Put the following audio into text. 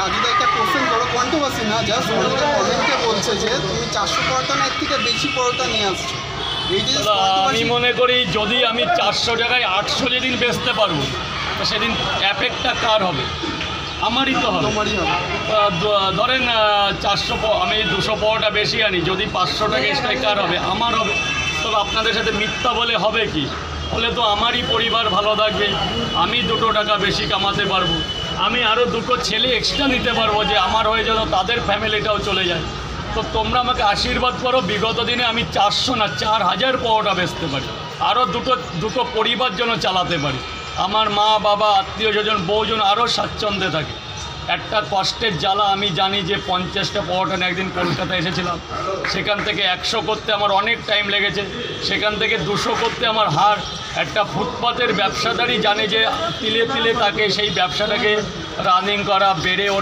রাজুদা একটা কোশ্চেন বড় কন্ট্রোভার্সি না, জাস্ট অনেকে কমেন্টে বলছে যে তুমি 400 পরোটা না এর থেকে বেশি পরোটা নিয়ে আসছো। দাদা, আমি মনে করি যদি আমি 400 টাকায় 800 যেদিন বেচতে পারবো, তো সেদিন এফেক্টটা কার হবে? আমারই তো হবে। তোমারই হবে। ধরেন 400 আমি 200 পরোটা বেশি আনি, যদি 500 টাকা এক্সট্রা কার হবে? আমার হবে। তবে আপনাদের সাথে মিথ্যা বলে হবে কি? বলে তো আমারই পরিবার ভালো থাকবে, আমি 2 টাকা বেশি কামাতে পারবো, আমি আরও 2 ছেলে এক্সট্রা নিতে পারবো, যে আমার হয়ে যেন তাদের ফ্যামিলিটাও চলে যায়। তো তোমরা আমাকে আশীর্বাদ করো, বিগত দিনে আমি 400 না 4000 পরোটা বেচতে পারি, আরও দুটো পরিবার যেন চালাতে পারি, আমার মা বাবা আত্মীয় স্বজন বউজন আরও স্বাচ্ছন্দ্যে থাকে। একটা কষ্টের জ্বালা আমি জানি, যে 50টা পরোটা নিয়ে একদিন কলকাতায় এসেছিলাম, সেখান থেকে 100 করতে আমার অনেক টাইম লেগেছে, সেখান থেকে 200 করতে আমার হার। একটা ফুটপাতের ব্যবসাদারই জানে যে তিলে তিলে তাকে সেই ব্যবসাটাকে রানিং করা, বেড়ে ওঠা।